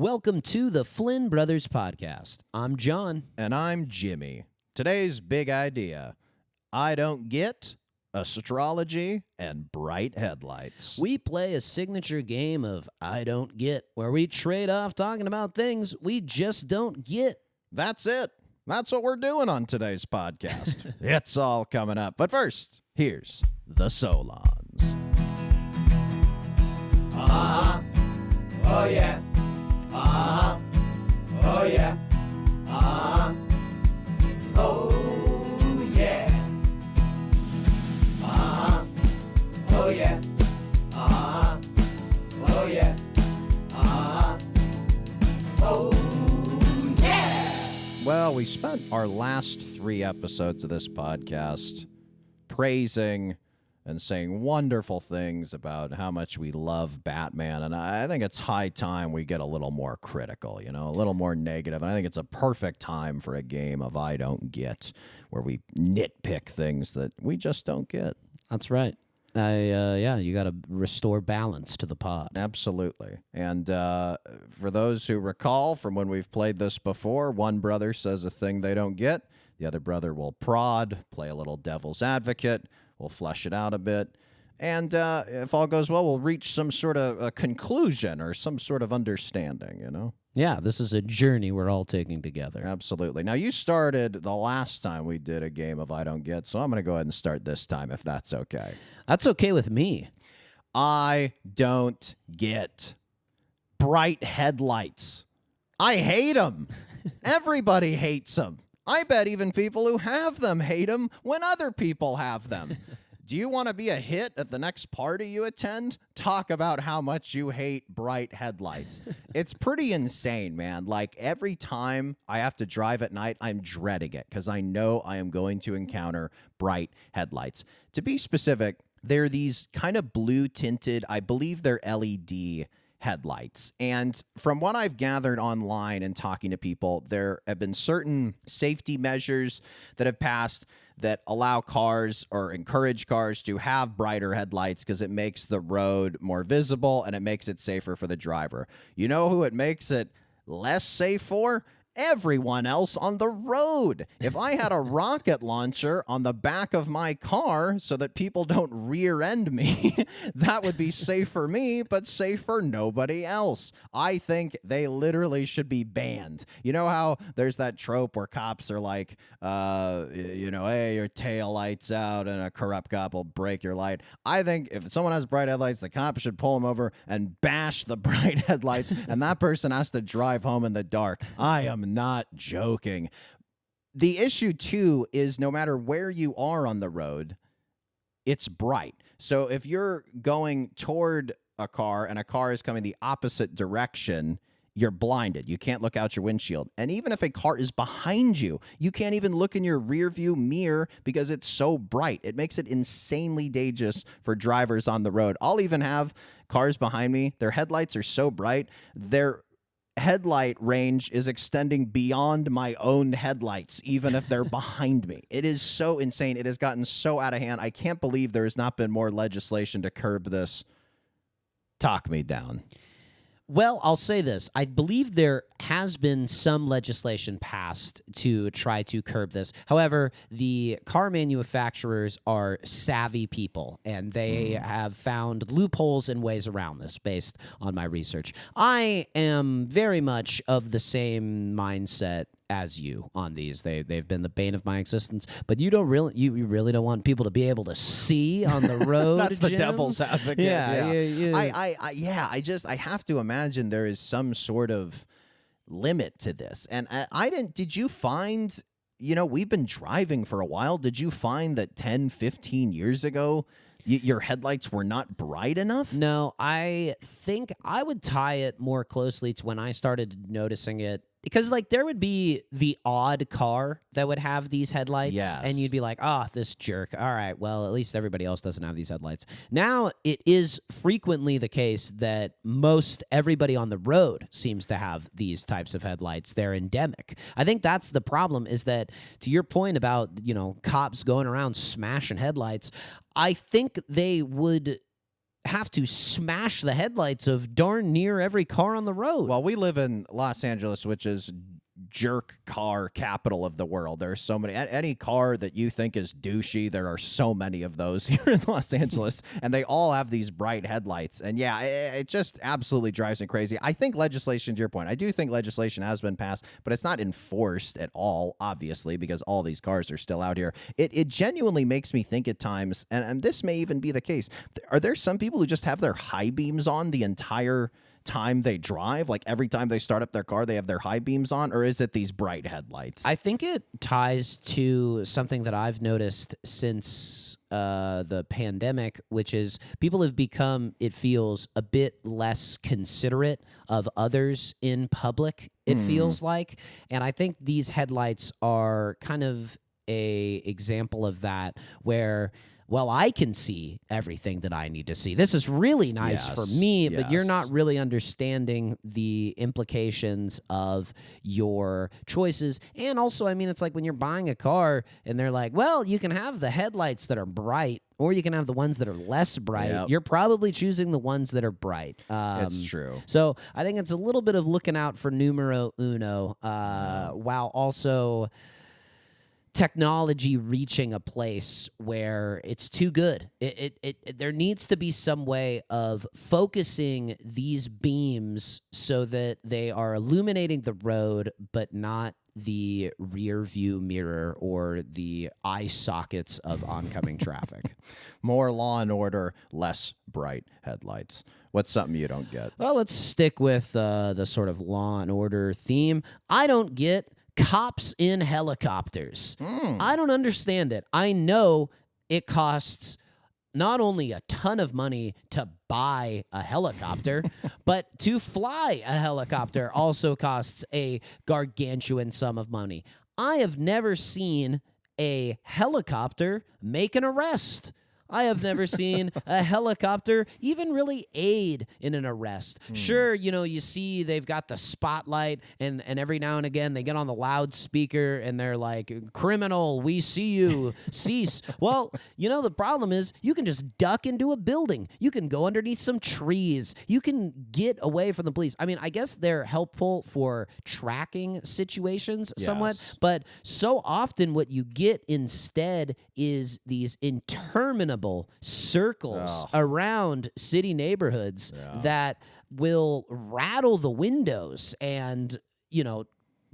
Welcome to the Flynn Brothers podcast. I'm John. And I'm Jimmy. Today's big idea: I don't get astrology and bright headlights. We play a signature game of I Don't Get, where we trade off talking about things we just don't get. That's it. That's what we're doing on today's podcast. It's all coming up. But first, here's the Solons. Oh yeah. Oh yeah. Oh yeah. Oh yeah. Oh yeah. Oh yeah. Well, we spent our last 3 episodes of this podcast praising and saying wonderful things about how much we love Batman. And I think it's high time we get a little more critical, a little more negative. And I think it's a perfect time for a game of I Don't Get, where we nitpick things that we just don't get. That's right. You got to restore balance to the pod. Absolutely. And for those who recall from when we've played this before, one brother says a thing they don't get. The other brother will prod, play a little devil's advocate. We'll flesh it out a bit. And if all goes well, we'll reach some sort of a conclusion or some sort of understanding, Yeah, this is a journey we're all taking together. Absolutely. Now, you started the last time we did a game of I Don't Get, so I'm going to go ahead and start this time, if that's okay. That's okay with me. I don't get bright headlights. I hate them. Everybody hates them. I bet even people who have them hate them when other people have them. Do you want to be a hit at the next party you attend? Talk about how much you hate bright headlights. It's pretty insane, man. Like, every time I have to drive at night, I'm dreading it because I know I am going to encounter bright headlights. To be specific, they're these kind of blue tinted, I believe they're LED headlights. And from what I've gathered online and talking to people, there have been certain safety measures that have passed that allow cars or encourage cars to have brighter headlights because it makes the road more visible and it makes it safer for the driver. You know who it makes it less safe for? Everyone else on the road. If I had a rocket launcher on the back of my car so that people don't rear end me, that would be safe for me, but safe for nobody else. I think they literally should be banned. You know how there's that trope where cops are like, hey, your tail light's out, and a corrupt cop will break your light. I think if someone has bright headlights, the cop should pull them over and bash the bright headlights, and that person has to drive home in the dark. I am not joking. The issue, too, is no matter where you are on the road, it's bright. So if you're going toward a car and a car is coming the opposite direction, you're blinded. You can't look out your windshield. And even if a car is behind you, you can't even look in your rear view mirror because it's so bright. It makes it insanely dangerous for drivers on the road. I'll even have cars behind me. Their headlights are so bright, their headlight range is extending beyond my own headlights, even if they're behind me. It is so insane. It has gotten so out of hand. I can't believe there has not been more legislation to curb this. Talk me down. Well, I'll say this. I believe there has been some legislation passed to try to curb this. However, the car manufacturers are savvy people, and they have found loopholes and ways around this based on my research. I am very much of the same mindset as you on these. They've been the bane of my existence, but you really don't want people to be able to see on the road. That's the Jim? Devil's advocate. Yeah. I have to imagine there is some sort of limit to this. And did you find, we've been driving for a while. Did you find that 10, 15 years ago, your headlights were not bright enough? No, I think I would tie it more closely to when I started noticing it. Because, there would be the odd car that would have these headlights, Yes. and you'd be like, this jerk. All right, well, at least everybody else doesn't have these headlights. Now, it is frequently the case that most everybody on the road seems to have these types of headlights. They're endemic. I think that's the problem, is that, to your point about, cops going around smashing headlights, I think they would have to smash the headlights of darn near every car on the road. Well, we live in Los Angeles, which is jerk car capital of the world. There's so many. Any car that you think is douchey, there are so many of those here in Los Angeles, and they all have these bright headlights. And yeah, it just absolutely drives me crazy. I think legislation, to your point, I do think legislation has been passed, but it's not enforced at all, obviously, because all these cars are still out here. It genuinely makes me think at times, and this may even be the case, are there some people who just have their high beams on the entire time they drive? Like every time they start up their car, they have their high beams on? Or is it these bright headlights? I think it ties to something that I've noticed since the pandemic, which is people have become, it feels, a bit less considerate of others in public, it feels like. And I think these headlights are kind of a example of that, where well, I can see everything that I need to see. This is really nice for me, but you're not really understanding the implications of your choices. And also, I mean, it's like when you're buying a car and they're like, well, you can have the headlights that are bright or you can have the ones that are less bright. Yep. You're probably choosing the ones that are bright. It's true. So I think it's a little bit of looking out for numero uno, while also technology reaching a place where it's too good. There needs to be some way of focusing these beams so that they are illuminating the road, but not the rear view mirror or the eye sockets of oncoming traffic. More Law and Order, less bright headlights. What's something you don't get? Well, let's stick with the sort of Law and Order theme. I don't get cops in helicopters. I don't understand it. I know it costs not only a ton of money to buy a helicopter, but to fly a helicopter also costs a gargantuan sum of money. I have never seen a helicopter make an arrest. I have never seen a helicopter even really aid in an arrest. Sure, you know, you see they've got the spotlight, and every now and again they get on the loudspeaker and they're like, criminal, we see you, cease. Well, you know, the problem is you can just duck into a building. You can go underneath some trees. You can get away from the police. I mean, I guess they're helpful for tracking situations somewhat, but so often what you get instead is these interminable circles around city neighborhoods that will rattle the windows and, you know,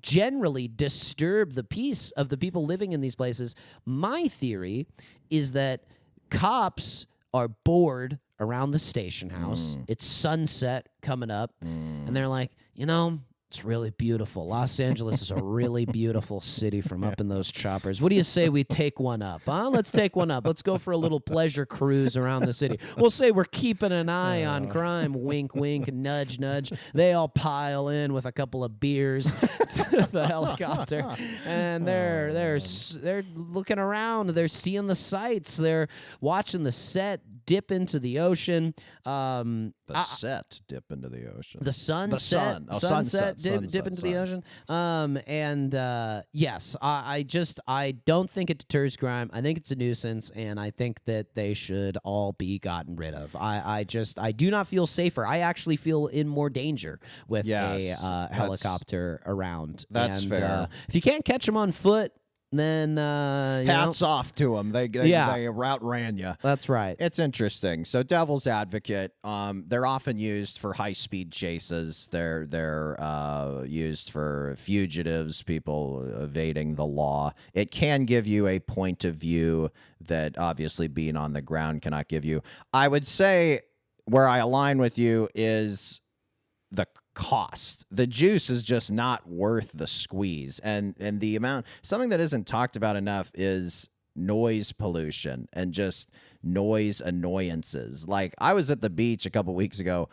generally disturb the peace of the people living in these places. My theory is that cops are bored around the station house. It's sunset coming up, and they're like, you know, it's really beautiful. Los Angeles is a really beautiful city from up in those choppers. What do you say we take one up, huh? Let's take one up. Let's go for a little pleasure cruise around the city. We'll say we're keeping an eye on crime. Wink, wink, nudge, nudge. They all pile in with a couple of beers to the helicopter, and they're looking around. They're seeing the sights. They're watching the set dip into the ocean. Set dip into the ocean. The sunset. Sunset. Dip into the ocean. Yes, I don't think it deters crime. I think it's a nuisance, and I think that they should all be gotten rid of. I do not feel safer. I actually feel in more danger with a helicopter around. That's fair. If you can't catch them on foot, then hats off to them. They outran you. That's right. It's interesting. So, devil's advocate. They're often used for high-speed chases. They're used for fugitives, people evading the law. It can give you a point of view that obviously being on the ground cannot give you. I would say where I align with you is the cost. The juice is just not worth the squeeze, and the amount. Something that isn't talked about enough is noise pollution and just noise annoyances. Like, I was at the beach a couple weeks ago,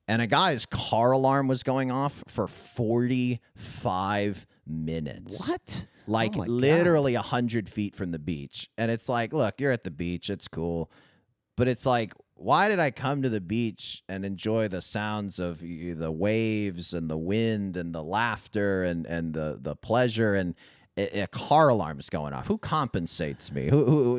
and a guy's car alarm was going off for 45 minutes. What? Like, Oh my literally 100 feet from the beach. And it's like, look, you're at the beach, it's cool, but it's like, why did I come to the beach and enjoy the sounds of the waves and the wind and the laughter and the pleasure? And a car alarm's going off. Who compensates me? Who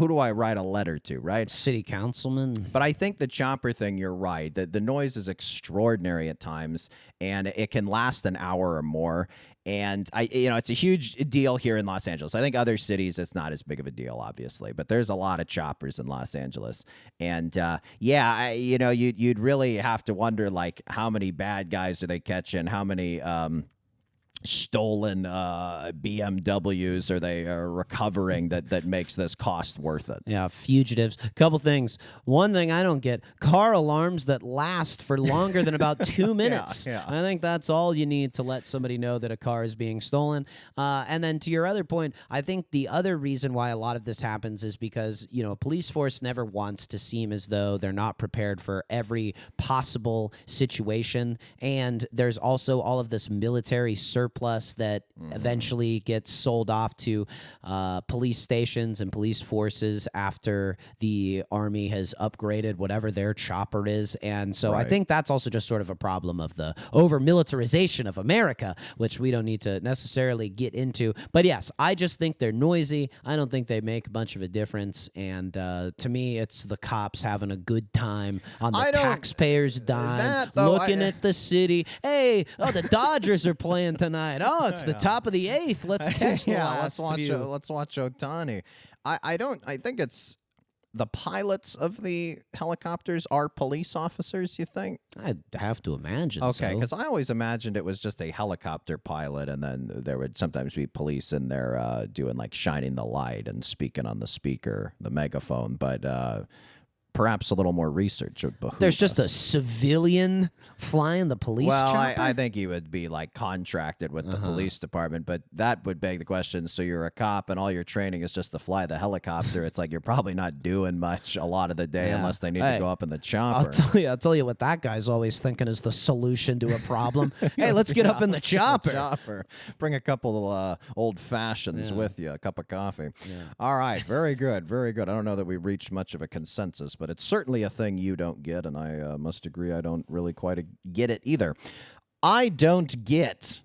do I write a letter to, right? City councilman. But I think the chopper thing, you're right. The noise is extraordinary at times, and it can last an hour or more. And it's a huge deal here in Los Angeles. I think other cities, it's not as big of a deal, obviously, but there's a lot of choppers in Los Angeles. And you'd really have to wonder, like, how many bad guys are they catching? How many stolen BMWs are they recovering that makes this cost worth it? Yeah, fugitives. Couple things. One thing I don't get, car alarms that last for longer than about 2 minutes. Yeah. I think that's all you need to let somebody know that a car is being stolen. And then to your other point, I think the other reason why a lot of this happens is because, a police force never wants to seem as though they're not prepared for every possible situation. And there's also all of this military surplus that eventually gets sold off to police stations and police forces after the army has upgraded whatever their chopper is. And so I think that's also just sort of a problem of the over-militarization of America, which we don't need to necessarily get into. But yes, I just think they're noisy. I don't think they make much of a difference. And to me, it's the cops having a good time on the taxpayers' dime, looking at the city. Hey, the Dodgers are playing tonight. Oh, it's the top of the eighth. Let's catch the last few. Let's watch Ohtani. I think it's the pilots of the helicopters are police officers, you think? I'd have to imagine. Okay, so. because I always imagined it was just a helicopter pilot, and then there would sometimes be police in there doing like shining the light and speaking on the speaker, the megaphone, but perhaps a little more research would behoove There's just us. a civilian flying the police chopper? I think he would be like contracted with the police department, but that would beg the question. So you're a cop and all your training is just to fly the helicopter. It's like you're probably not doing much a lot of the day unless they need to go up in the chopper. I'll tell you what that guy's always thinking is the solution to a problem. Hey, let's get up in the chopper. Bring a couple old fashions with you, a cup of coffee. All right, very good, very good. I don't know that we reached much of a consensus, but it's certainly a thing you don't get, and I must agree I don't really quite get it either. I don't get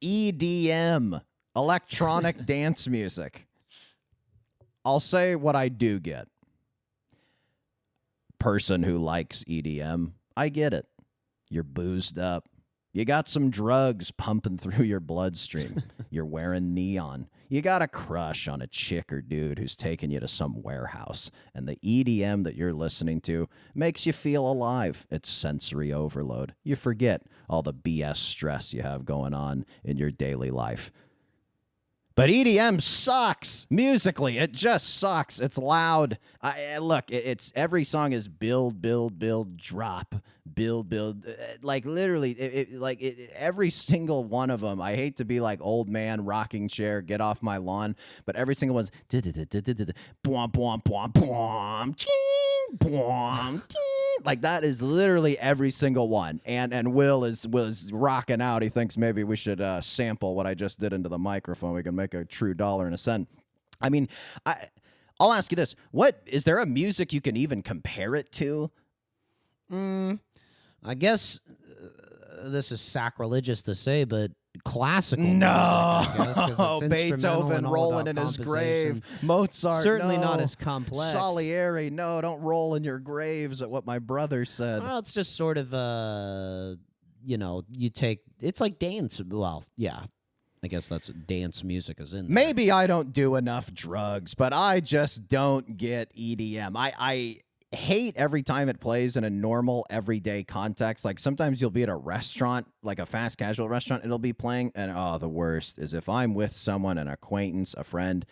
EDM, electronic dance music. I'll say what I do get. Person who likes EDM, I get it. You're boozed up. You got some drugs pumping through your bloodstream. You're wearing neon. You got a crush on a chick or dude who's taking you to some warehouse. And the EDM that you're listening to makes you feel alive. It's sensory overload. You forget all the BS stress you have going on in your daily life. But EDM sucks musically. It just sucks. It's loud. Look, it's every song is build, build, build, drop, build, build. Like literally, every single one of them. I hate to be like old man rocking chair, get off my lawn, but every single one's bwom bwom bwom bwom ching bwom ching. Like that is literally every single one. And Will was rocking out. He thinks maybe we should sample what I just did into the microphone. We can make a true $1.01. I mean, I'll ask you this: what is there a music you can even compare it to? I guess this is sacrilegious to say, but classical No, music, I guess, 'cause it's instrumental Beethoven and all rolling about in his composition. grave. Mozart, Certainly no. not as complex. Salieri, no, don't roll in your graves at what my brother said. Well, it's just sort of, you take, it's like dance. Well, yeah, I guess that's dance music is in there. Maybe I don't do enough drugs, but I just don't get EDM. I hate every time it plays in a normal everyday context. Like sometimes you'll be at a restaurant, like a fast casual restaurant, it'll be playing, and the worst is if I'm with someone, an acquaintance, a friend,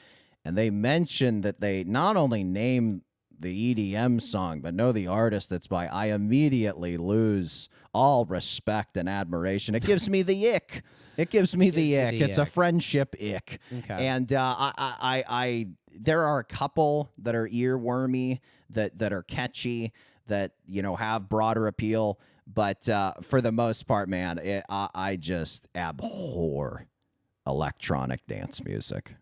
and they mention that they not only name the EDM song but know the artist that's by, I immediately lose all respect and admiration. It gives me the ick. It gives me the ick. It's a friendship ick. Okay. And I there are a couple that are earwormy, that are catchy, that have broader appeal, but for the most part, man, I just abhor electronic dance music.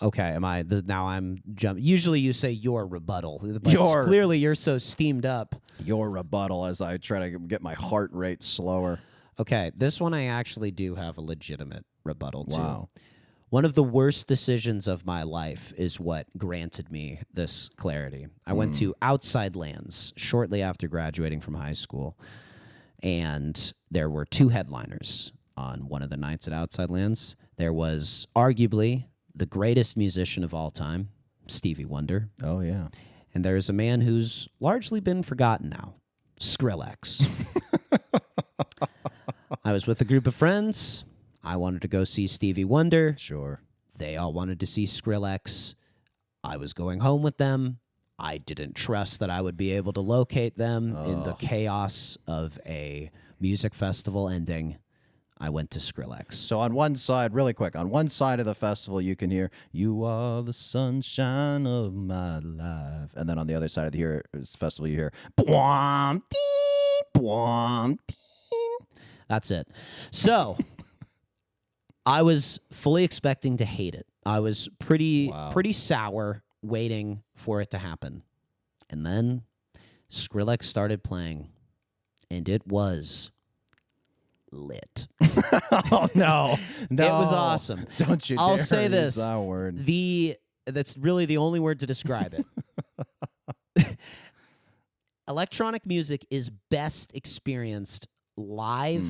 Okay, now I'm jumping. Usually you say your rebuttal, but clearly you're so steamed up. Your rebuttal as I try to get my heart rate slower. Okay, this one I actually do have a legitimate rebuttal to. Wow. One of the worst decisions of my life is what granted me this clarity. I went to Outside Lands shortly after graduating from high school, and there were 2 headliners on one of the nights at Outside Lands. There was arguably the greatest musician of all time, Stevie Wonder, Oh, yeah. and there is a man who's largely been forgotten now, Skrillex. I was with a group of friends. I wanted to go see Stevie Wonder. Sure. They all wanted to see Skrillex. I was going home with them. I didn't trust that I would be able to locate them in the chaos of a music festival ending. I went to Skrillex. So on one side, really quick, on one side of the festival, you can hear, "You are the sunshine of my life." And then on the other side of the festival, you hear, "Bwam, dee, bwam, dee." That's it. So I was fully expecting to hate it. I was pretty sour waiting for it to happen. And then Skrillex started playing, and it was lit. Oh, no. No. It was awesome. Don't you I'll dare say use this. that word. That's really the only word to describe it. Electronic music is best experienced live,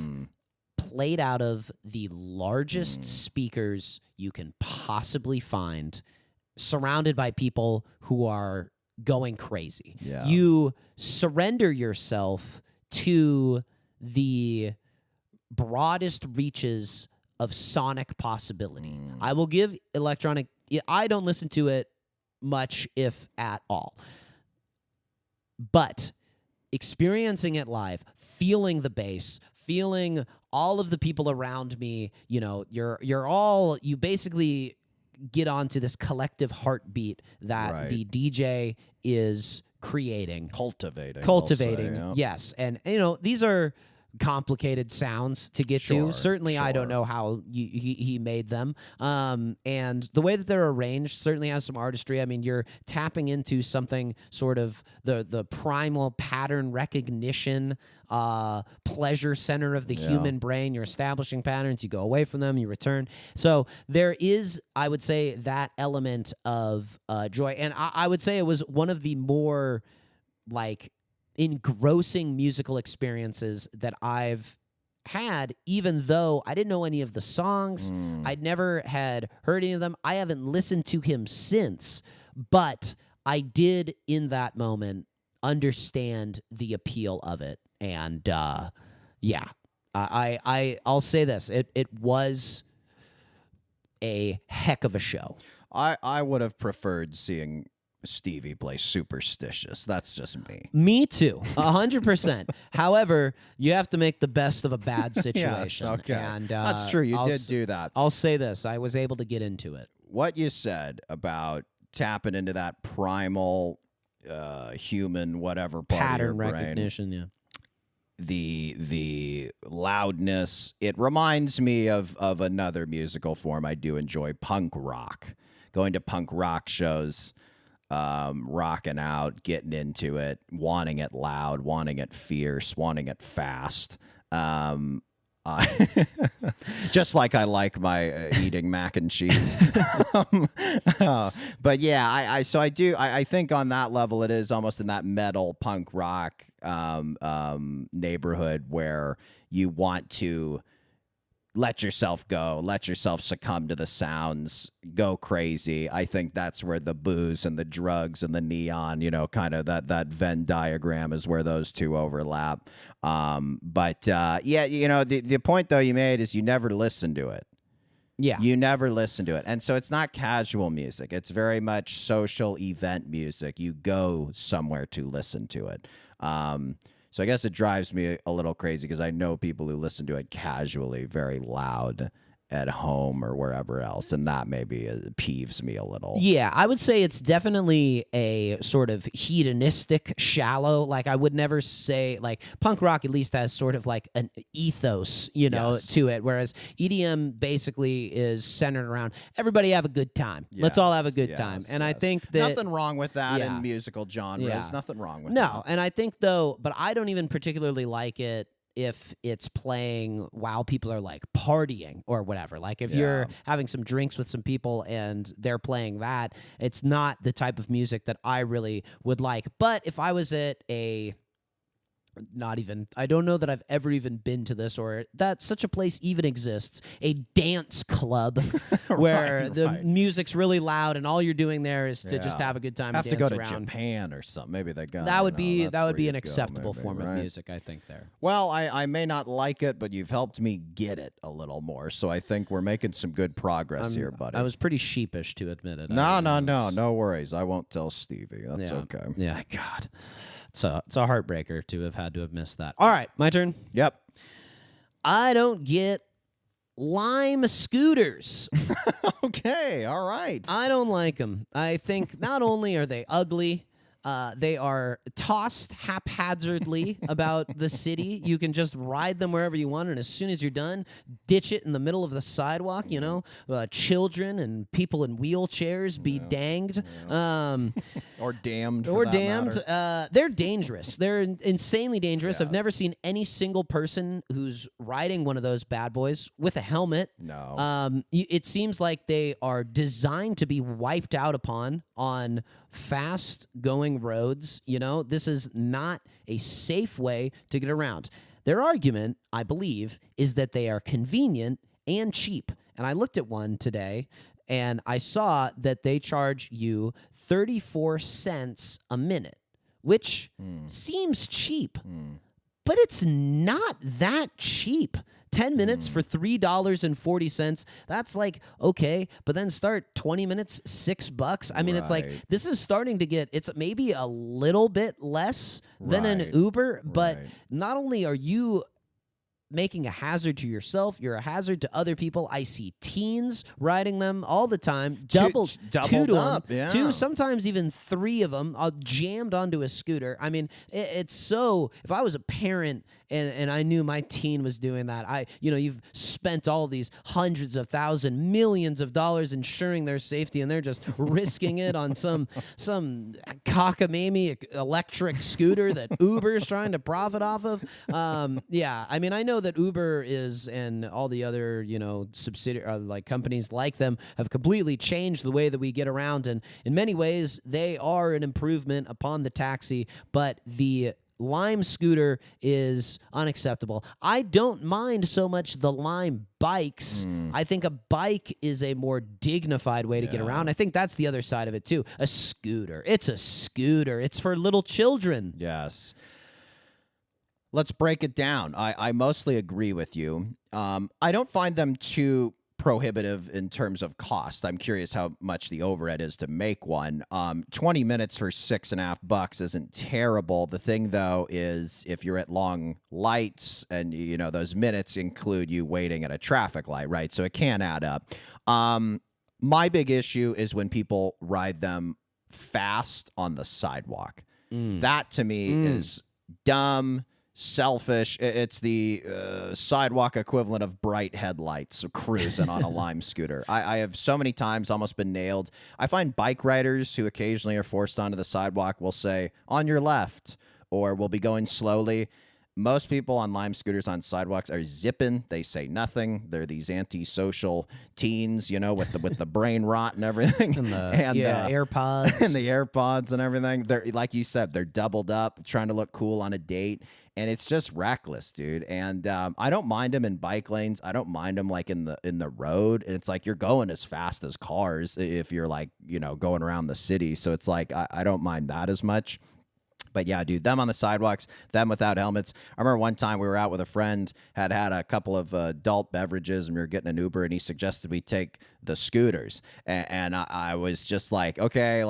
played out of the largest speakers you can possibly find, surrounded by people who are going crazy. Yeah. You surrender yourself to the broadest reaches of sonic possibility. I will give electronic... I don't listen to it much, if at all. But experiencing it live, feeling the bass, feeling all of the people around me, you basically get onto this collective heartbeat that Right. the DJ is creating. Cultivating. Cultivating, I'll say, yes. And, these are complicated sounds to get Sure, to. Certainly, I don't sure. know how he made them. And the way that they're arranged certainly has some artistry. I mean, you're tapping into something sort of the primal pattern recognition, pleasure center of the human brain. You're establishing patterns. You go away from them. You return. So there is, I would say, that element of joy. And I would say it was one of the more engrossing musical experiences that I've had, even though I didn't know any of the songs. I'd never had heard any of them. I haven't listened to him since, but I did in that moment understand the appeal of it. And I'll say this. It was a heck of a show. I would have preferred seeing Stevie play Superstitious. That's just me. Me too, 100%. However, you have to make the best of a bad situation. Yes, okay. And, That's true. You I'll did do that. I'll say this. I was able to get into it. What you said about tapping into that primal human whatever part Pattern of your brain, recognition, yeah. the loudness, it reminds me of another musical form I do enjoy, punk rock. Going to punk rock shows, rocking out, getting into it, wanting it loud, wanting it fierce, wanting it fast. Just like I like my eating mac and cheese. But yeah, I think on that level it is almost in that metal punk rock neighborhood where you want to let yourself go, let yourself succumb to the sounds, go crazy. I think that's where the booze and the drugs and the neon, kind of that Venn diagram is where those two overlap. The point though you made is you never listen to it. Yeah. You never listen to it. And so it's not casual music. It's very much social event music. You go somewhere to listen to it. So I guess it drives me a little crazy because I know people who listen to it casually, very loud at home or wherever else, and that maybe peeves me a little. Yeah, I would say it's definitely a sort of hedonistic, shallow. Like I would never say punk rock at least has sort of like an ethos, Yes. to it. Whereas EDM basically is centered around everybody have a good time. Let's all have a good time. And I think that nothing wrong with that Yeah. in musical genres. Yeah. Nothing wrong with no, that. and I think though, but I don't even particularly like it if it's playing while people are like partying or whatever. Like if you're having some drinks with some people and they're playing that, it's not the type of music that I really would like. But if I was at I don't know that I've ever even been to this or that such a place even exists, a dance club where the music's really loud and all you're doing there is to just have a good time Have and to dance go to around. Japan or something. Maybe they got That would be an acceptable form of music, I think, there. Well, I may not like it, but you've helped me get it a little more, so I think we're making some good progress here, buddy. I was pretty sheepish to admit it. No worries. I won't tell Stevie. That's okay. Yeah, God. It's a heartbreaker to have missed that. All right, my turn. Yep. I don't get Lime scooters. Okay, all right. I don't like them. I think not only are they ugly, they are tossed haphazardly about the city. You can just ride them wherever you want, and as soon as you're done, ditch it in the middle of the sidewalk. You know, children and people in wheelchairs be danged. Or damned. Or for that damned. matter. They're dangerous. They're insanely dangerous. I've Yes. never seen any single person who's riding one of those bad boys with a helmet. No. It seems like they are designed to be wiped out upon on fast-going roads. You know, this is not a safe way to get around. Their argument, I believe, is that they are convenient and cheap. And I looked at one today, and I saw that they charge you 34 cents a minute, which seems cheap, but it's not that cheap. 10 minutes for $3.40. That's like, okay, but then start 20 minutes, $6. I mean, it's like, Right. this is starting to get, it's maybe a little bit less than an Right. Uber, but Right. not only are you making a hazard to yourself, you're a hazard to other people. I see teens riding them all the time. Doubled doubled to up, them. yeah. Two, sometimes even three of them jammed onto a scooter. I mean, it's so, if I was a parent and I knew my teen was doing that, you've spent all these hundreds of thousands, millions of dollars ensuring their safety, and they're just risking it on some cockamamie electric scooter that Uber's trying to profit off of. I mean, I know that Uber is, and all the other, subsidiary like companies like them have completely changed the way that we get around, and in many ways they are an improvement upon the taxi, but the Lime scooter is unacceptable. I don't mind so much the Lime bikes. I think a bike is a more dignified way to get around. I think that's the other side of it too. A scooter. It's a scooter. It's for little children. Yes. Let's break it down. I mostly agree with you. I don't find them too prohibitive in terms of cost. I'm curious how much the overhead is to make one. 20 minutes for $6.50 isn't terrible. The thing, though, is if you're at long lights and, those minutes include you waiting at a traffic light, right? So it can add up. My big issue is when people ride them fast on the sidewalk. That, to me, is dumb, selfish. It's the sidewalk equivalent of bright headlights cruising on a Lime scooter. I have so many times almost been nailed. I find bike riders who occasionally are forced onto the sidewalk will say, on your left, or will be going slowly. Most people on Lime scooters on sidewalks are zipping. They say nothing. They're these antisocial teens, with the brain rot and everything. And AirPods. And the AirPods and everything. They're, like you said, they're doubled up, trying to look cool on a date. And it's just reckless, dude. And I don't mind them in bike lanes. I don't mind them like in the road. And it's like you're going as fast as cars if you're like, going around the city. So it's like I don't mind that as much. But yeah, dude, them on the sidewalks, them without helmets. I remember one time we were out with a friend, had a couple of adult beverages, and we were getting an Uber, and he suggested we take the scooters. And I was just like, okay,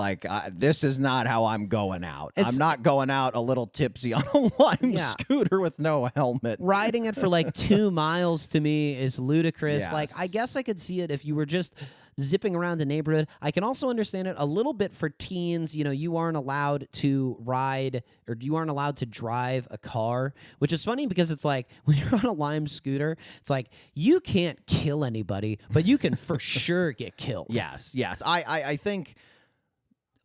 this is not how I'm going out. I'm not going out a little tipsy on a Lime scooter with no helmet. Riding it for like 2 miles to me is ludicrous. Yes. Like, I guess I could see it if you were just zipping around the neighborhood. I can also understand it a little bit for teens. You aren't allowed to ride, or you aren't allowed to drive a car, which is funny because it's like when you're on a Lime scooter, it's like you can't kill anybody, but you can for sure get killed. Yes. I think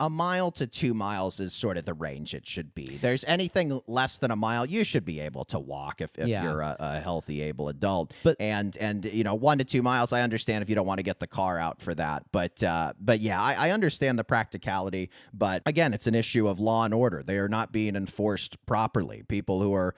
a mile to 2 miles is sort of the range it should be. There's anything less than a mile, you should be able to walk if you're a healthy, able adult. But and 1 to 2 miles, I understand if you don't want to get the car out for that. But yeah, I understand the practicality. But again, it's an issue of law and order. They are not being enforced properly. People who are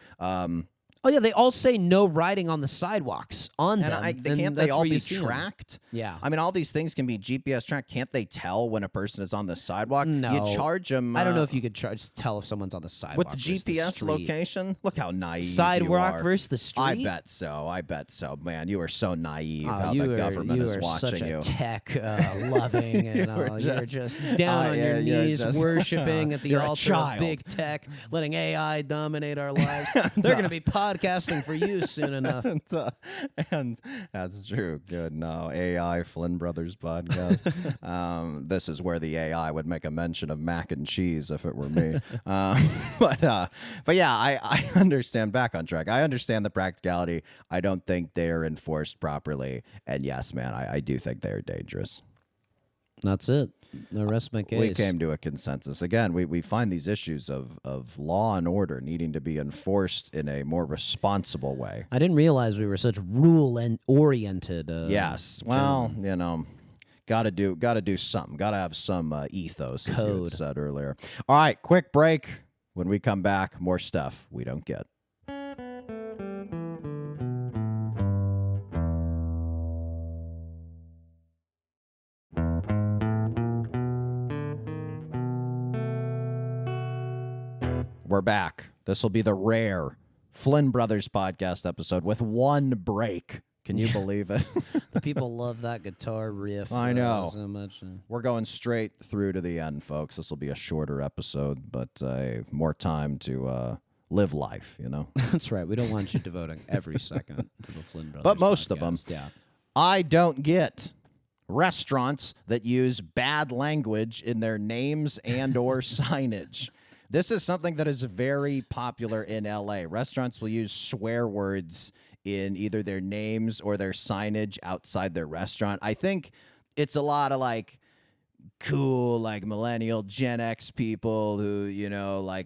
oh yeah, they all say no riding on the sidewalks on them. can't they all be tracked? Yeah. I mean, all these things can be GPS tracked. Can't they tell when a person is on the sidewalk? No. You charge them. I don't know if you could tell if someone's on the sidewalk with the versus GPS street. location. Look how naive Sidewalk you are. versus the street. I bet so. Man, you are so naive. How you the are, government you is are watching such you. a tech loving, and you're just down on your you're knees, just- worshiping at the you're a altar of child. big tech, letting AI dominate our lives. They're going to be podcasting for you soon enough. and that's true. Good. No, AI Flynn Brothers podcast. This is where the AI would make a mention of mac and cheese if it were me. But yeah, I understand. Back on track. I understand the practicality. I don't think they are enforced properly. And yes, man, I do think they are dangerous. That's it. I rest my case. We came to a consensus. Again, we find these issues of law and order needing to be enforced in a more responsible way. I didn't realize we were such rule and oriented. Yes. Well, got to do something. Got to have some ethos, as you had Code. said earlier. All right, quick break. When we come back, more stuff we don't get. We're back. This will be the rare Flynn Brothers podcast episode with one break. Can you believe it? The people love that guitar riff. I know. So much. We're going straight through to the end, folks. This will be a shorter episode, but more time to live life, That's right. We don't want you devoting every second to the Flynn Brothers. But most of them. podcast. Yeah. I don't get restaurants that use bad language in their names and or signage. This is something that is very popular in LA. Restaurants will use swear words in either their names or their signage outside their restaurant. I think it's a lot of cool, millennial Gen X people who,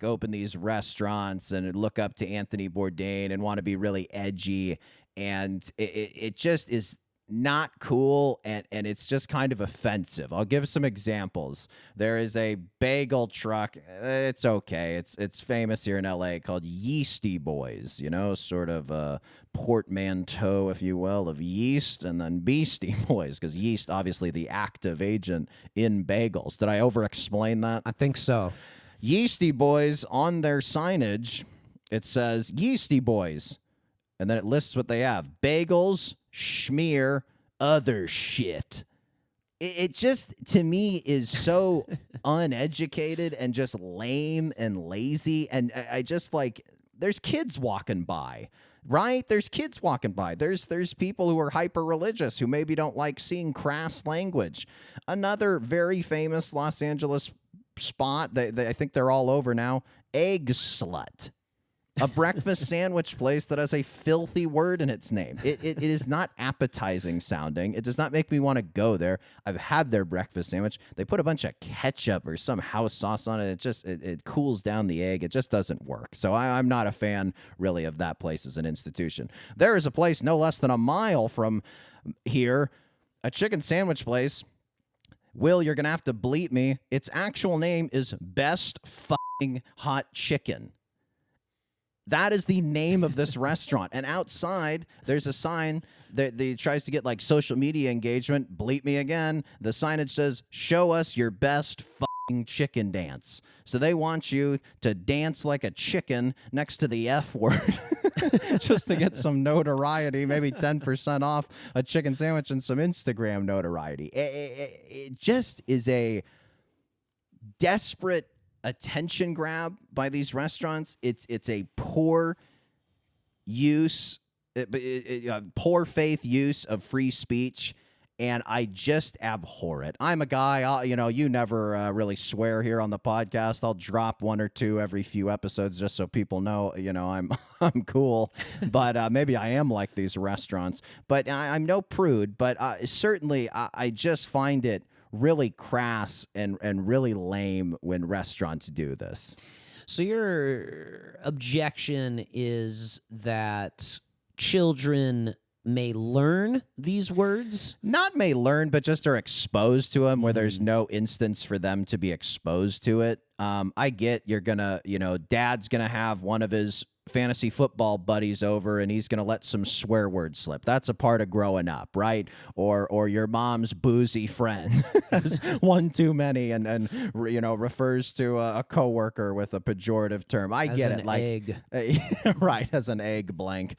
open these restaurants and look up to Anthony Bourdain and want to be really edgy. And it just is not cool, and it's just kind of offensive. I'll give some examples. There is a bagel truck. It's okay. It's famous here in LA, called Yeasty Boys, sort of a portmanteau, if you will, of yeast and then Beastie Boys, because yeast, obviously the active agent in bagels. Did I over-explain that? I think so. Yeasty Boys, on their signage, it says Yeasty Boys, and then it lists what they have: bagels, schmear, other shit. It just, to me, is so uneducated and just lame and lazy. And I just there's kids walking by, right? There's kids walking by. There's people who are hyper religious who maybe don't like seeing crass language. Another very famous Los Angeles spot, I think they're all over now, Egg Slut. A breakfast sandwich place that has a filthy word in its name. It is not appetizing sounding. It does not make me want to go there. I've had their breakfast sandwich. They put a bunch of ketchup or some house sauce on it. It cools down the egg. It just doesn't work. So I'm not a fan, really, of that place as an institution. There is a place no less than a mile from here, a chicken sandwich place. Will, you're going to have to bleep me. Its actual name is Best F***ing Hot Chicken. That is the name of this restaurant. And outside, there's a sign that tries to get social media engagement. Bleep me again. The signage says, "Show us your best fucking chicken dance." So they want you to dance like a chicken next to the F word just to get some notoriety, maybe 10% off a chicken sandwich and some Instagram notoriety. It just is a desperate attention grab by these restaurants. It's a poor use, poor faith use of free speech, and I just abhor it. I'm a guy, you never really swear here on the podcast. I'll drop one or two every few episodes just so people know, I'm cool. But maybe I am like these restaurants. But I'm no prude. But certainly, I just find it really crass and really lame when restaurants do this. So your objection is that children may learn these words? Not may learn, but just are exposed to them where there's no instance for them to be exposed to it. I get you're gonna, dad's gonna have one of his fantasy football buddies over and he's going to let some swear words slip. That's a part of growing up, right? Or your mom's boozy friend has one too many and refers to a coworker with a pejorative term. I get it, like egg. right, as an egg blank.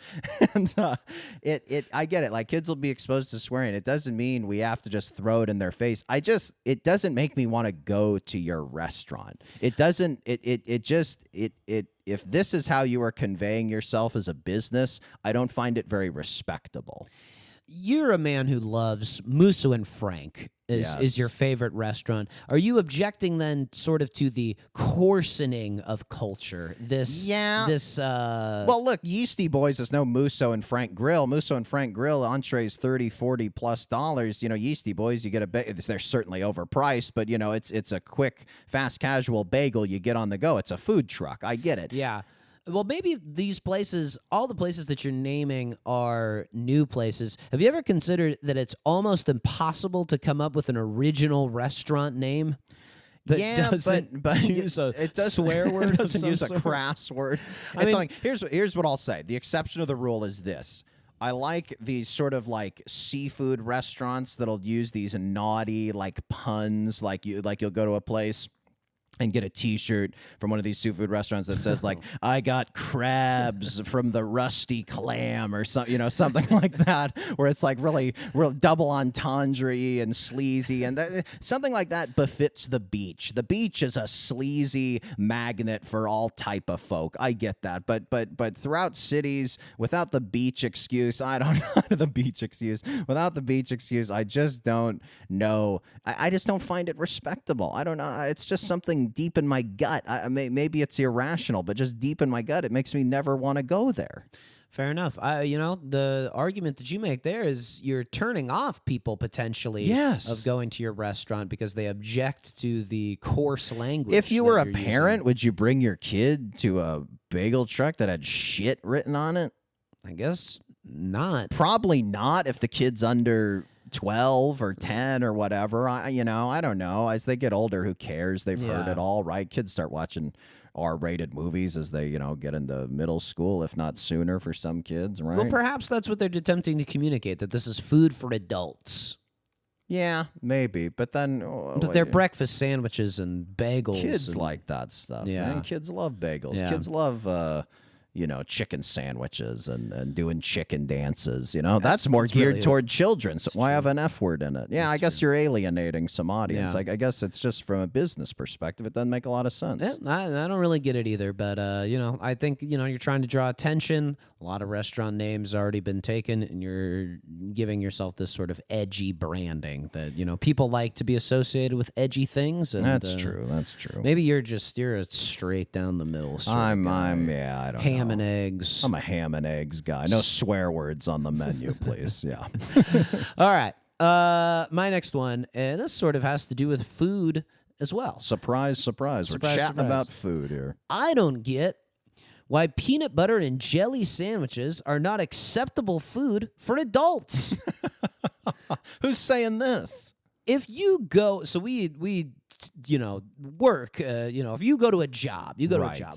And I get it. Like, kids will be exposed to swearing. It doesn't mean we have to just throw it in their face. It doesn't make me want to go to your restaurant. It doesn't. If this is how you are conveying yourself as a business, I don't find it very respectable. You're a man who loves Musso and Frank is your favorite restaurant. Are you objecting then sort of to the coarsening of culture? Well, look, Yeasty Boys is no Musso and Frank Grill. Musso and Frank Grill entrees $30, $40+ Yeasty Boys, you get they're certainly overpriced, but it's a quick, fast casual bagel you get on the go. It's a food truck. I get it. Yeah. Well, maybe these places, all the places that you're naming are new places. Have you ever considered that it's almost impossible to come up with an original restaurant name that doesn't use a swear word? It doesn't use a sort? crass word. Here's what I'll say. The exception of the rule is this. I like these sort of like seafood restaurants that'll use these naughty like puns, like you'll go to a place and get a T-shirt from one of these seafood restaurants that says like, "I got crabs from the Rusty Clam" or something, something like that, where it's like really, real double entendre and sleazy, and something like that befits the beach. The beach is a sleazy magnet for all type of folk. I get that, but throughout cities, without the beach excuse, I don't know the beach excuse. Without the beach excuse, I just don't know. I just don't find it respectable. I don't know. It's just something deep in my gut. Maybe it's irrational, but just deep in my gut, it makes me never want to go there. Fair enough. The argument that you make there is you're turning off people potentially of going to your restaurant because they object to the coarse language. If you were a using. parent, would you bring your kid to a bagel truck that had shit written on it? I guess not. Probably not if the kid's under 12 or 10 or whatever. I don't know. As they get older, who cares? They've heard it all, right? Kids start watching R-rated movies as they, get into middle school, if not sooner for some kids, right? Well, perhaps that's what they're attempting to communicate, that this is food for adults. Yeah, maybe. But then... But they're breakfast sandwiches and bagels. Kids like that stuff, man. Kids love bagels. Yeah. Kids love... chicken sandwiches and doing chicken dances. That's more geared really toward children. So why true. have an F word in it? Yeah, I guess you're alienating some audience. Yeah. I guess it's just from a business perspective. It doesn't make a lot of sense. Yeah, I don't really get it either, but I think you're trying to draw attention. A lot of restaurant names already been taken, and you're giving yourself this sort of edgy branding that people like to be associated with edgy things. And That's true. That's true. Maybe you're a straight down the middle. Sort of guy. I don't know. Ham and eggs. I'm a ham and eggs guy. No swear words on the menu, please. Yeah. All right. My next one, and this sort of has to do with food as well. Surprise, surprise. We're chatting about food here. I don't get why peanut butter and jelly sandwiches are not acceptable food for adults. Who's saying this? If you go, so we work, if you go to a job,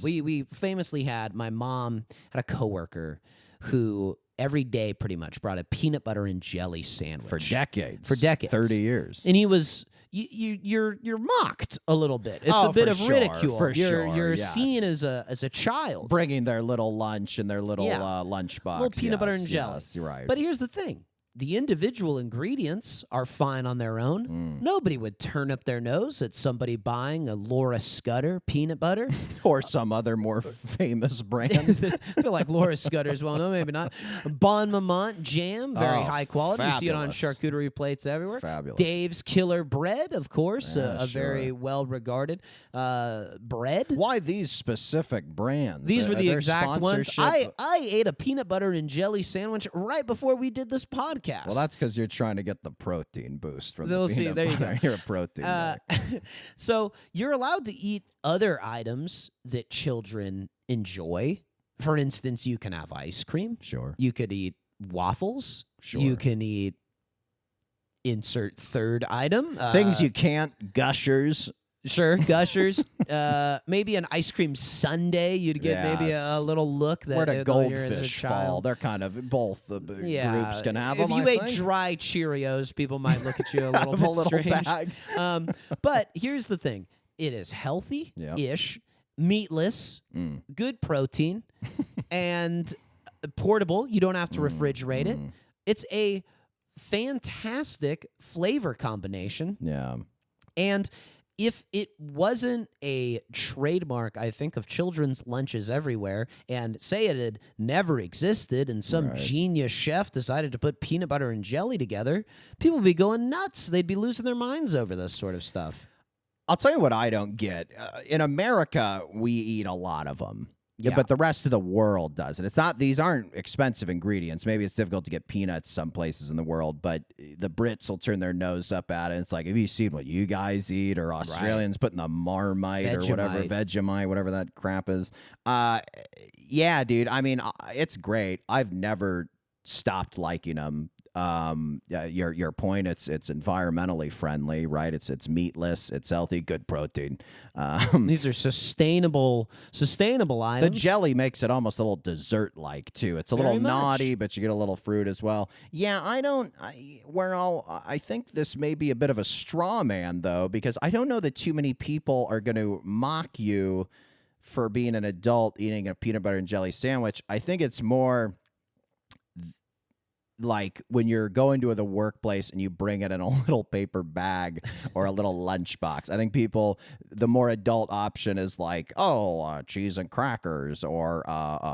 We famously my mom had a coworker who every day pretty much brought a peanut butter and jelly sandwich. For decades. 30 years. And he was... You're mocked a little bit. It's a bit of ridicule. You're seen as a child bringing their little lunch and their little lunchbox, little peanut butter and jelly. Yes, you're right. But here's the thing: the individual ingredients are fine on their own. Nobody would turn up their nose at somebody buying a Laura Scudder peanut butter. Or some other more famous brand. I feel like Laura Scudder's well known, maybe not. Bon Maman jam, very high quality. Fabulous. You see it on charcuterie plates everywhere. Fabulous. Dave's Killer Bread, of course, Yeah, a very well-regarded bread. Why these specific brands? These were Are the there exact ones. sponsorship? I ate a peanut butter and jelly sandwich right before we did this podcast. podcast. Well, that's because you're trying to get the protein boost from We'll the see. peanut There you butter. go. You're a protein guy. So you're allowed to eat other items that children enjoy. For instance, you can have ice cream. Sure. You could eat waffles. Sure. You can eat insert third item. Things you can't, gushers. Sure, Gushers. Maybe an ice cream sundae. You'd get maybe a Yes. little look that Where do you're as a goldfish fall? child. They're kind of both the Yeah, groups can have if them. you I ate think. dry Cheerios, people might look at you a little Out of bit a little strange. bag. But here's the thing: it is healthy-ish, meatless, good protein, and portable. You don't have to refrigerate it. It's a fantastic flavor combination. Yeah. And if it wasn't a trademark, I think, of children's lunches everywhere, and say it had never existed and some genius chef decided to put peanut butter and jelly together, people would be going nuts. They'd be losing their minds over this sort of stuff. I'll tell you what I don't get. In America, we eat a lot of them. Yeah. But the rest of the world doesn't. It's not; these aren't expensive ingredients. Maybe it's difficult to get peanuts some places in the world, but the Brits will turn their nose up at it. It's like, have you seen what you guys eat? Or Australians putting the Marmite or whatever, Vegemite, whatever that crap is. Yeah, dude. I mean, it's great. I've never stopped liking them. Your point, it's environmentally friendly, right? It's meatless, it's healthy, good protein. These are sustainable items. The jelly makes it almost a little dessert like too. It's a little Very much. naughty, but you get a little fruit as well. Yeah, I think this may be a bit of a straw man though, because I don't know that too many people are going to mock you for being an adult eating a peanut butter and jelly sandwich. I think it's more like when you're going to the workplace and you bring it in a little paper bag or a little lunchbox. I think people, the more adult option is like, cheese and crackers or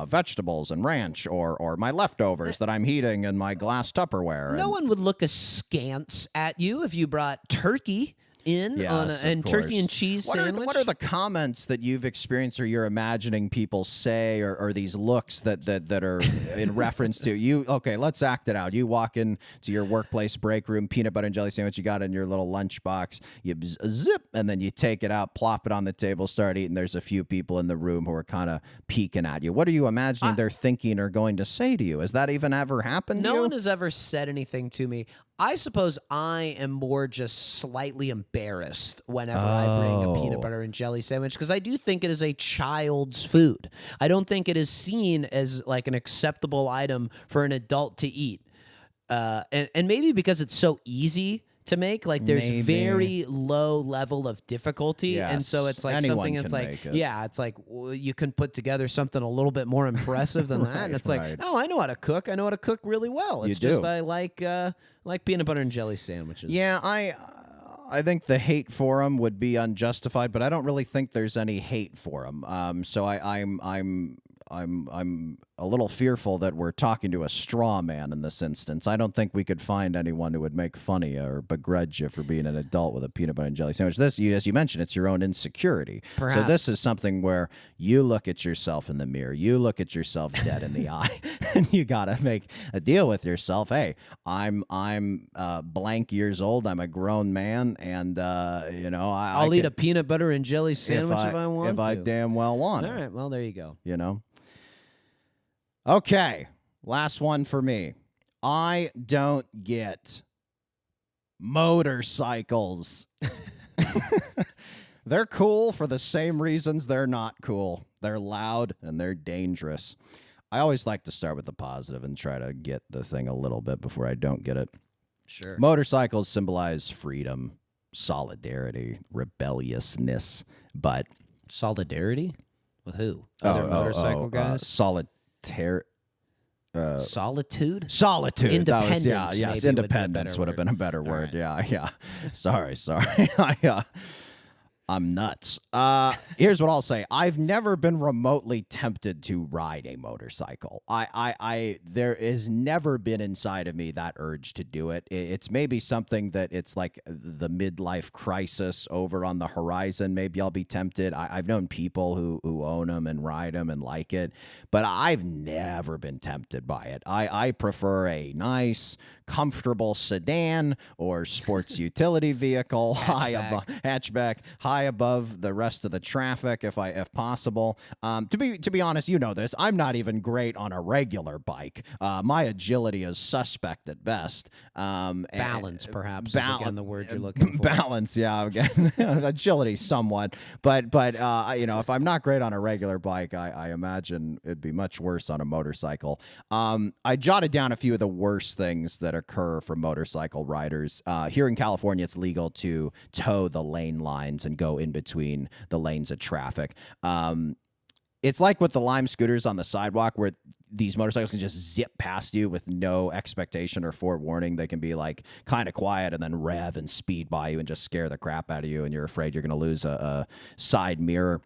vegetables and ranch or my leftovers that I'm heating in my glass Tupperware. No one would look askance at you if you brought turkey in on of turkey course. and cheese sandwich. What are the comments that you've experienced or you're imagining people say or these looks that are in reference to you? Okay, let's act it out. You walk into your workplace break room, peanut butter and jelly sandwich you got in your little lunchbox, you zip, and then you take it out, plop it on the table, start eating. There's a few people in the room who are kind of peeking at you. What are you imagining they're thinking or going to say to you? Has that even ever happened to you? No one has ever said anything to me. I suppose I am more just slightly embarrassed whenever I bring a peanut butter and jelly sandwich because I do think it is a child's food. I don't think it is seen as like an acceptable item for an adult to eat. And maybe because it's so easy to make, like there's very low level of difficulty, and so it's like Anyone something that's can like, make it. it's like you can put together something a little bit more impressive than that, and it's like, oh, I know how to cook. I know how to cook really well. It's You just do. I like peanut butter and jelly sandwiches. Yeah, I think the hate for them would be unjustified, but I don't really think there's any hate for them. So I'm a little fearful that we're talking to a straw man in this instance. I don't think we could find anyone who would make fun of you or begrudge you for being an adult with a peanut butter and jelly sandwich. This, as you mentioned, it's your own insecurity. So this Perhaps. is something where you look at yourself in the mirror, you look at yourself dead in the eye, and you got to make a deal with yourself. Hey, I'm blank years old. I'm a grown man, and I'll eat a peanut butter and jelly sandwich if I want if to. I damn well want All it. right, well there you go. Okay, last one for me. I don't get motorcycles. They're cool for the same reasons they're not cool. They're loud and they're dangerous. I always like to start with the positive and try to get the thing a little bit before I don't get it. Sure. Motorcycles symbolize freedom, solidarity, rebelliousness, but Solidarity with who? Other motorcycle guys. Solitude. Solitude. That was, Independence, yes, maybe would be a independence better would have been a better All word. right. Yeah. Sorry. I'm nuts. Here's what I'll say. I've never been remotely tempted to ride a motorcycle. There has never been inside of me that urge to do it. It's maybe something that it's like the midlife crisis over on the horizon. Maybe I'll be tempted. I've known people who own them and ride them and like it, but I've never been tempted by it. I prefer a nice, comfortable sedan or sports utility vehicle, hatchback, high above the rest of the traffic if possible. To be honest, you know this. I'm not even great on a regular bike. My agility is suspect at best. Balance, perhaps, is again the word you're looking for. Balance, yeah. Again, agility, somewhat. But if I'm not great on a regular bike, I imagine it'd be much worse on a motorcycle. I jotted down a few of the worst things that occur for motorcycle riders. Here in California, it's legal to tow the lane lines and go in between the lanes of traffic. It's like with the Lime scooters on the sidewalk where these motorcycles can just zip past you with no expectation or forewarning. They can be like kind of quiet and then rev and speed by you and just scare the crap out of you, and you're afraid you're going to lose a side mirror.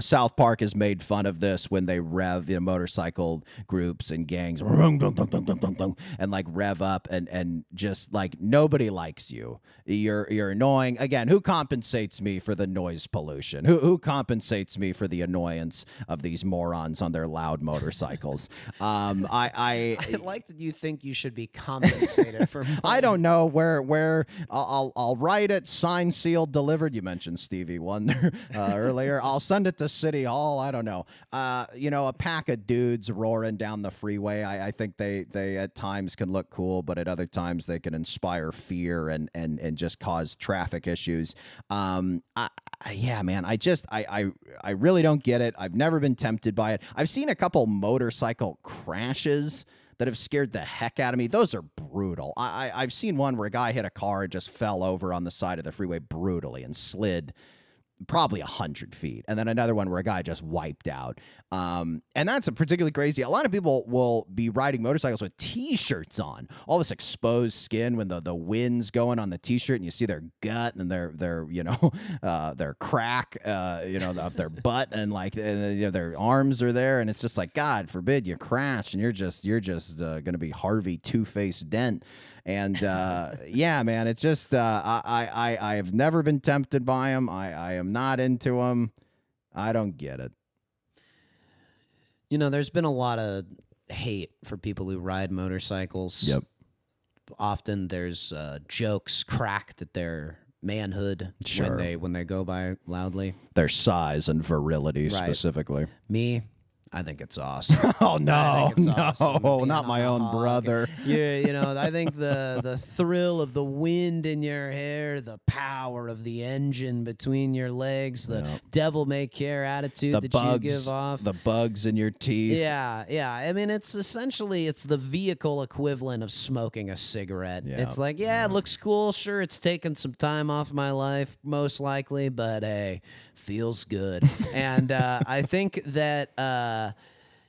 South Park has made fun of this when they rev motorcycle groups and gangs and like rev up and just like nobody likes you. You're annoying. Again, who compensates me for the noise pollution? Who compensates me for the annoyance of these morons on their loud motorcycles? I like that you think you should be compensated for. I don't know where I'll write it, signed, sealed, delivered. You mentioned Stevie Wonder earlier. I'll send it to City Hall. I don't know. A pack of dudes roaring down the freeway. I think they at times can look cool, but at other times they can inspire fear and just cause traffic issues. Yeah, man. I really don't get it. I've never been tempted by it. I've seen a couple motorcycle crashes that have scared the heck out of me. Those are brutal. I've seen one where a guy hit a car and just fell over on the side of the freeway brutally and slid probably 100 feet. And then another one where a guy just wiped out. And that's a particularly crazy. A lot of people will be riding motorcycles with T-shirts on. All this exposed skin when the wind's going on the T-shirt and you see their gut and their crack, of their butt and like their arms are there. And it's just like, God forbid you crash and you're just going to be Harvey Two-Face Dent. And yeah, man, it's just I have never been tempted by them. I am not into them. I don't get it. There's been a lot of hate for people who ride motorcycles. Yep. Often there's jokes cracked at their manhood when they go by loudly. Their size and virility, specifically. Me, I think it's awesome. Oh no, awesome. Not my own brother. Yeah, I think the thrill of the wind in your hair, the power of the engine between your legs, the devil may care attitude you give off, the bugs in your teeth. Yeah. I mean, it's the vehicle equivalent of smoking a cigarette. Yeah. It's like, it looks cool. Sure, it's taken some time off my life, most likely, but hey, feels good. And I think that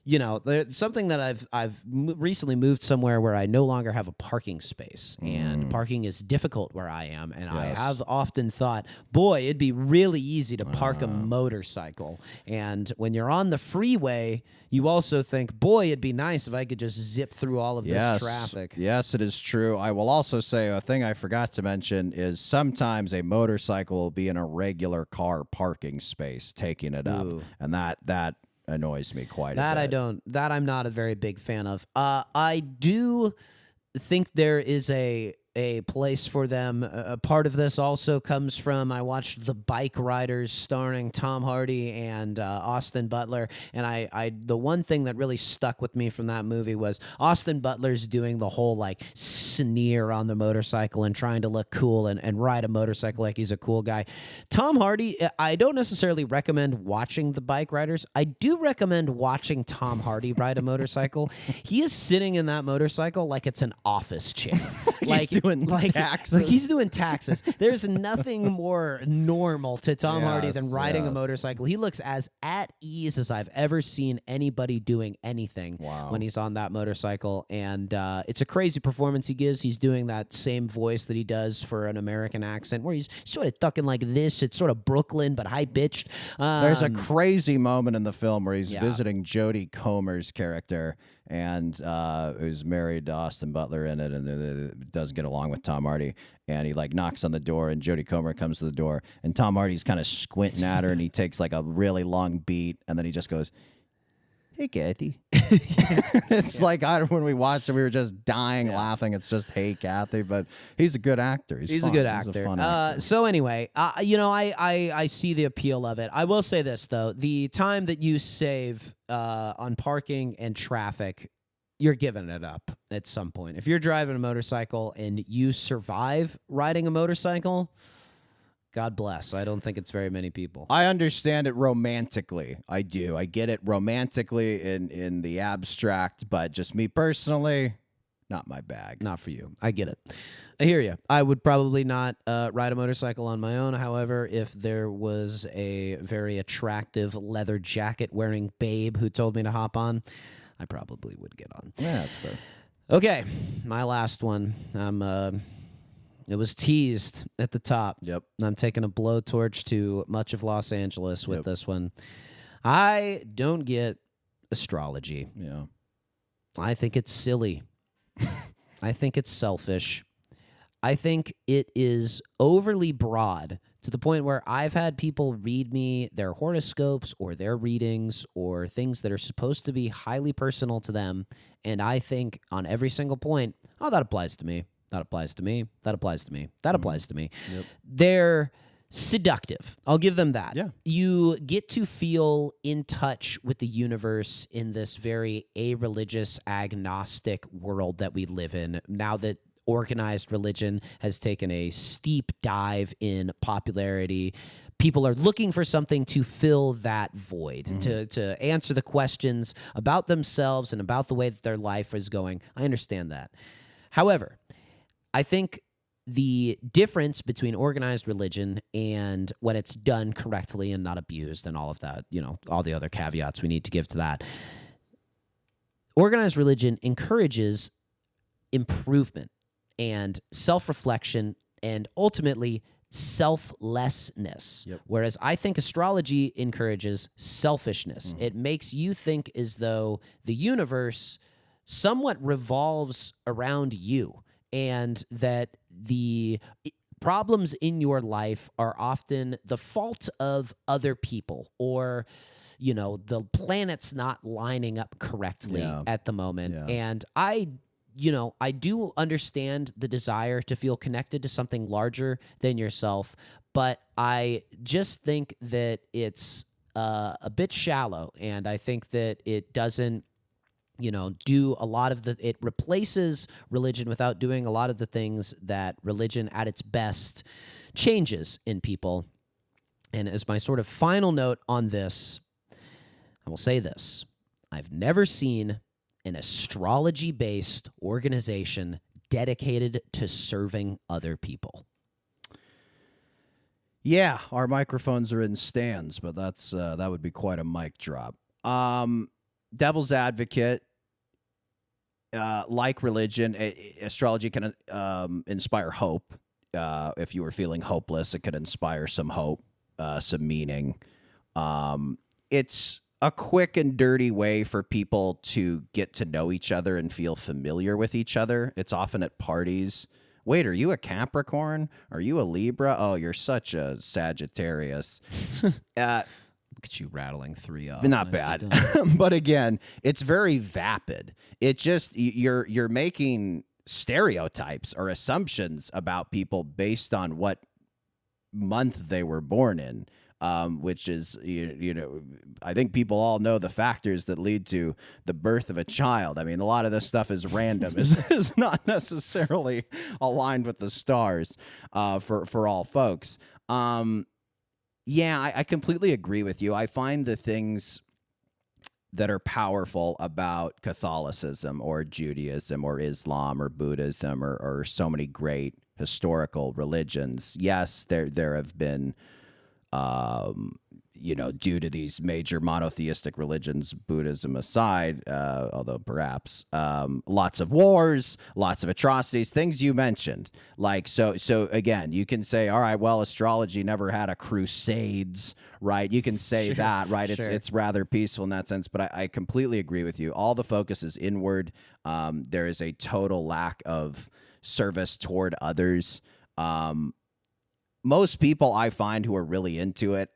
there's something that I've recently moved somewhere where I no longer have a parking space, and parking is difficult where I am. And I have often thought, boy, it'd be really easy to park a motorcycle. And when you're on the freeway, you also think, boy, it'd be nice if I could just zip through all of this traffic. Yes, it is true. I will also say a thing I forgot to mention is sometimes a motorcycle will be in a regular car parking space taking it up. And that annoys me quite a bit. That I'm not a very big fan of. I do think there is a place for them. A part of this also comes from, I watched The Bike Riders starring Tom Hardy and Austin Butler, and the one thing that really stuck with me from that movie was Austin Butler's doing the whole like sneer on the motorcycle and trying to look cool and ride a motorcycle like he's a cool guy. Tom Hardy, I don't necessarily recommend watching The Bike Riders. I do recommend watching Tom Hardy ride a motorcycle. He is sitting in that motorcycle like it's an office chair. Like doing taxes. Like he's doing taxes. There's nothing more normal to Tom Hardy than riding a motorcycle. He looks as at ease as I've ever seen anybody doing anything when he's on that motorcycle. And it's a crazy performance he gives. He's doing that same voice that he does for an American accent where he's sort of talking like this. It's sort of Brooklyn, but high-pitched. There's a crazy moment in the film where he's visiting Jodie Comer's character, and who's married to Austin Butler in it, and doesn't get along with Tom Hardy. And he like knocks on the door, and Jodie Comer comes to the door, and Tom Hardy's kind of squinting at her, and he takes like a really long beat, and then he just goes, "Hey, Kathy." It's like when we watched it, we were just dying laughing. It's just, "Hey, Kathy," but he's a good actor. He's a good actor. He's a fun actor. So anyway, I see the appeal of it. I will say this though: the time that you save on parking and traffic, you're giving it up at some point. If you're driving a motorcycle and you survive riding a motorcycle, God bless. I don't think it's very many people. I understand it romantically. I do. I get it romantically in the abstract, but just me personally, not my bag. Not for you. I get it. I hear you. I would probably not ride a motorcycle on my own. However, if there was a very attractive leather jacket wearing babe who told me to hop on, I probably would get on. Yeah, that's fair. Okay, my last one. It was teased at the top. Yep. I'm taking a blowtorch to much of Los Angeles with this one. I don't get astrology. Yeah. I think it's silly. I think it's selfish. I think it is overly broad to the point where I've had people read me their horoscopes or their readings or things that are supposed to be highly personal to them, and I think on every single point, oh, that applies to me. That applies to me. That applies to me. That applies to me. Yep. They're seductive. I'll give them that. Yeah. You get to feel in touch with the universe in this very a-religious, agnostic world that we live in now that organized religion has taken a steep dive in popularity. People are looking for something to fill that void, to answer the questions about themselves and about the way that their life is going. I understand that. However, I think the difference between organized religion and when it's done correctly and not abused and all of that, all the other caveats we need to give to that. Organized religion encourages improvement and self-reflection and ultimately selflessness. Yep. Whereas I think astrology encourages selfishness. It makes you think as though the universe somewhat revolves around you, and that the problems in your life are often the fault of other people, or the planet's not lining up correctly at the moment. Yeah. And I do understand the desire to feel connected to something larger than yourself, but I just think that it's a bit shallow, and I think that it doesn't do a lot of it replaces religion without doing a lot of the things that religion at its best changes in people. And as my sort of final note on this, I will say this. I've never seen an astrology-based organization dedicated to serving other people. Yeah, our microphones are in stands, but that would be quite a mic drop. Devil's advocate, like religion, astrology can inspire hope. If you were feeling hopeless, it could inspire some hope, some meaning. It's a quick and dirty way for people to get to know each other and feel familiar with each other. It's often at parties. Wait, are you a Capricorn? Are you a Libra? Oh, you're such a Sagittarius. Look at you rattling 3 off. Not bad. But again, it's very vapid. It just, you're making stereotypes or assumptions about people based on what month they were born in. Which is, I think people all know the factors that lead to the birth of a child. I mean, a lot of this stuff is random, is not necessarily aligned with the stars for all folks. Yeah, I completely agree with you. I find the things that are powerful about Catholicism or Judaism or Islam or Buddhism or so many great historical religions. Yes, there have been, due to these major monotheistic religions, Buddhism aside, although perhaps, lots of wars, lots of atrocities, things you mentioned. Like, so again, you can say, all right, well, astrology never had a crusades, right? You can say that, right? It's rather peaceful in that sense, but I completely agree with you. All the focus is inward. There is a total lack of service toward others. Most people I find who are really into it,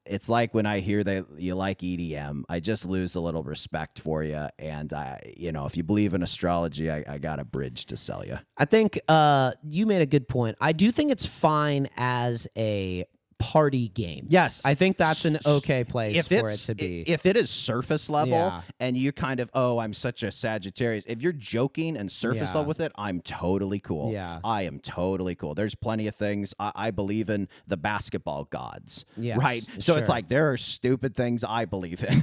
it's like when I hear that you like EDM, I just lose a little respect for you. And if you believe in astrology, I got a bridge to sell you. I think you made a good point. I do think it's fine as a party game. Yes. I think that's an okay place for it to be. If it is surface level Yeah. and you kind of, I'm such a Sagittarius. If you're joking and surface Yeah. level with it, I'm totally cool. Yeah. I am totally cool. There's plenty of things. I believe in the basketball gods. Yes, right? So it's sure. like there are stupid things I believe in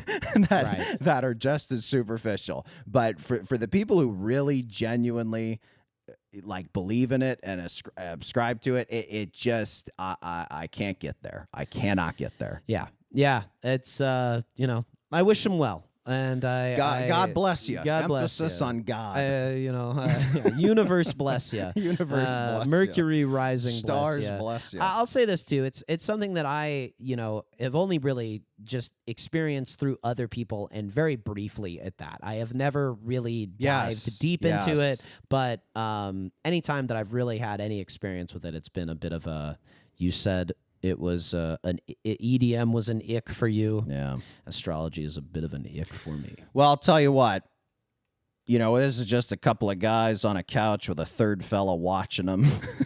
that are just as superficial. But for the people who really genuinely like believe in it and ascribe to it, it just I can't get there. I cannot get there. Yeah. It's I wish him well, and God bless you. God Emphasis bless you. on God. Universe bless you. Universe bless you. Mercury rising, Stars bless you. bless you. I'll say this too. It's something that I have only really just experienced through other people, and very briefly at that. I have never really dived deep into it, but anytime that I've really had any experience with it, it's been a bit of a. You said it was EDM was an ick for you. Yeah. Astrology is a bit of an ick for me. Well, I'll tell you what. This is just a couple of guys on a couch with a third fella watching them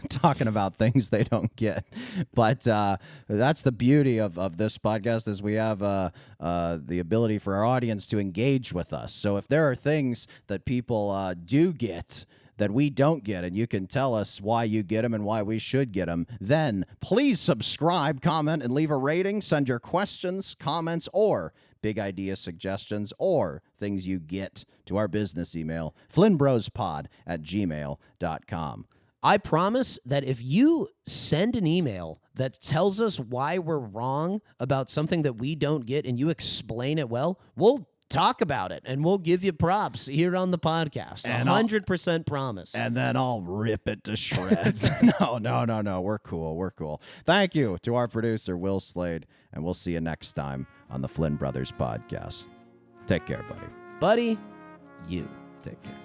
talking about things they don't get. But that's the beauty of this podcast is we have the ability for our audience to engage with us. So if there are things that people do get that we don't get, and you can tell us why you get them and why we should get them, then please subscribe, comment, and leave a rating. Send your questions, comments, or big idea suggestions, or things you get to our business email, flynnbrospod@gmail.com. I promise that if you send an email that tells us why we're wrong about something that we don't get and you explain it well, we'll talk about it and we'll give you props here on the podcast. And 100% promise. And then I'll rip it to shreds. No. We're cool. Thank you to our producer, Will Slade, and we'll see you next time on the Flynn Brothers podcast. Take care, buddy. Buddy, you take care.